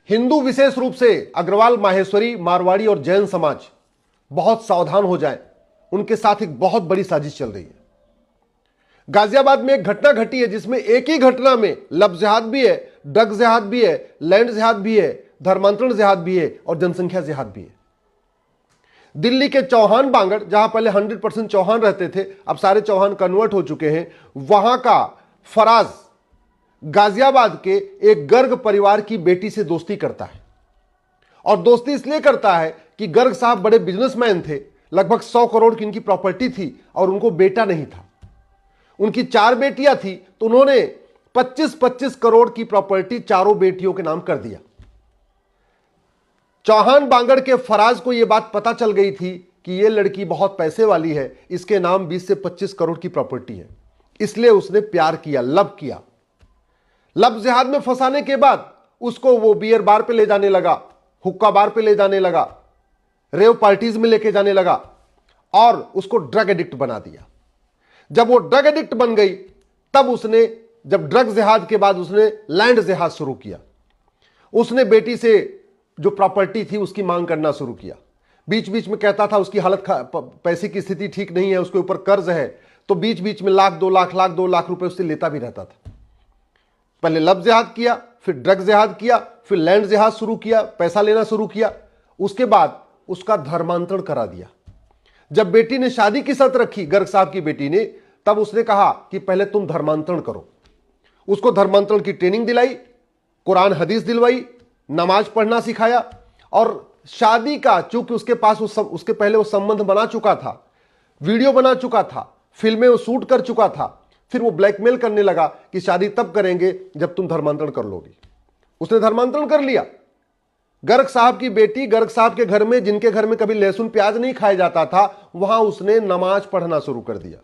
हिंदू विशेष रूप से अग्रवाल, माहेश्वरी, मारवाड़ी और जैन समाज बहुत सावधान हो जाएं। उनके साथ एक बहुत बड़ी साजिश चल रही है। गाजियाबाद में एक घटना घटी है जिसमें एक ही घटना में लव जिहाद भी है, ड्रग जिहाद भी है, लैंड जिहाद भी है, धर्मांतरण जिहाद भी है और जनसंख्या जिहाद भी है। दिल्ली के चौहान बांगड़, जहां पहले 100% चौहान रहते थे, अब सारे चौहान कन्वर्ट हो चुके हैं, वहां का फराज गाजियाबाद के एक गर्ग परिवार की बेटी से दोस्ती करता है। और दोस्ती इसलिए करता है कि गर्ग साहब बड़े बिजनेसमैन थे, लगभग 100 करोड़ की इनकी प्रॉपर्टी थी और उनको बेटा नहीं था। उनकी 4 बेटियां थी, तो उन्होंने 25-25 करोड़ की प्रॉपर्टी चारों बेटियों के नाम कर दिया। चौहान बांगड़ के फराज को यह बात पता चल गई थी कि यह लड़की बहुत पैसे वाली है, इसके नाम 20 से 25 करोड़ की प्रॉपर्टी है, इसलिए उसने प्यार किया, लव किया। लव जिहाद में फंसाने के बाद उसको वो बियर बार पे ले जाने लगा, हुक्का बार पे ले जाने लगा, रेव पार्टीज में लेके जाने लगा और उसको ड्रग एडिक्ट बना दिया। जब वो ड्रग एडिक्ट बन गई, तब उसने, जब ड्रग जिहाद के बाद उसने लैंड जिहाद शुरू किया। उसने बेटी से जो प्रॉपर्टी थी उसकी मांग करना शुरू किया। बीच बीच में कहता था उसकी हालत, पैसे की स्थिति ठीक नहीं है, उसके ऊपर कर्ज है, तो बीच बीच में लाख 2 लाख रुपए उससे लेता भी रहता था। पहले लव जिहाद किया, फिर ड्रग जिहाद किया, फिर लैंड जिहाद शुरू किया, पैसा लेना शुरू किया। उसके बाद उसका धर्मांतरण करा दिया। जब बेटी ने शादी की शर्त रखी, गर्ग साहब की बेटी ने, तब उसने कहा कि पहले तुम धर्मांतरण करो। उसको धर्मांतरण की ट्रेनिंग दिलाई, कुरान हदीस दिलवाई, नमाज पढ़ना सिखाया और शादी का, चूंकि उसके पास उसके पहले वो संबंध बना चुका था, वीडियो बना चुका था, फिल्में वो शूट कर चुका था, फिर वो ब्लैकमेल करने लगा कि शादी तब करेंगे जब तुम धर्मांतरण कर लोगी। उसने धर्मांतरण कर लिया। गर्ग साहब की बेटी, गर्ग साहब के घर में, जिनके घर में कभी लहसुन प्याज नहीं खाया जाता था, वहां उसने नमाज पढ़ना शुरू कर दिया।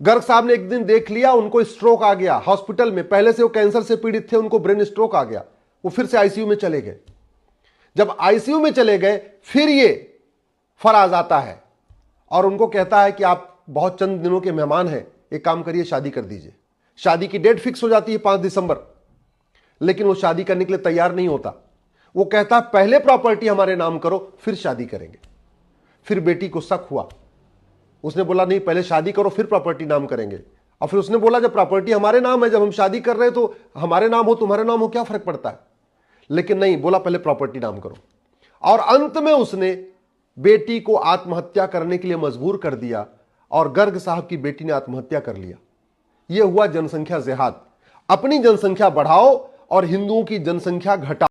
गर्ग साहब ने एक दिन देख लिया, उनको स्ट्रोक आ गया हॉस्पिटल में। पहले से वो कैंसर से पीड़ित थे, उनको ब्रेन स्ट्रोक आ गया, वो फिर से आईसीयू में चले गए। जब आईसीयू में चले गए, फिर ये फराज आता है और उनको कहता है कि आप बहुत चंद दिनों के मेहमान हैं, एक काम करिए, शादी कर दीजिए। शादी की डेट फिक्स हो जाती है 5 दिसंबर, लेकिन वो शादी करने के लिए तैयार नहीं होता। वो कहता है पहले प्रॉपर्टी हमारे नाम करो, फिर शादी करेंगे। फिर बेटी को शक हुआ, उसने बोला नहीं, पहले शादी करो फिर प्रॉपर्टी नाम करेंगे। और फिर उसने बोला जब प्रॉपर्टी हमारे नाम है, जब हम शादी कर रहे हैं, तो हमारे नाम हो तुम्हारे नाम हो, क्या फर्क पड़ता है। लेकिन नहीं, बोला पहले प्रॉपर्टी नाम करो। और अंत में उसने बेटी को आत्महत्या करने के लिए मजबूर कर दिया और गर्ग साहब की बेटी ने आत्महत्या कर लिया। यह हुआ जनसंख्या जिहाद। अपनी जनसंख्या बढ़ाओ और हिंदुओं की जनसंख्या घटाओ।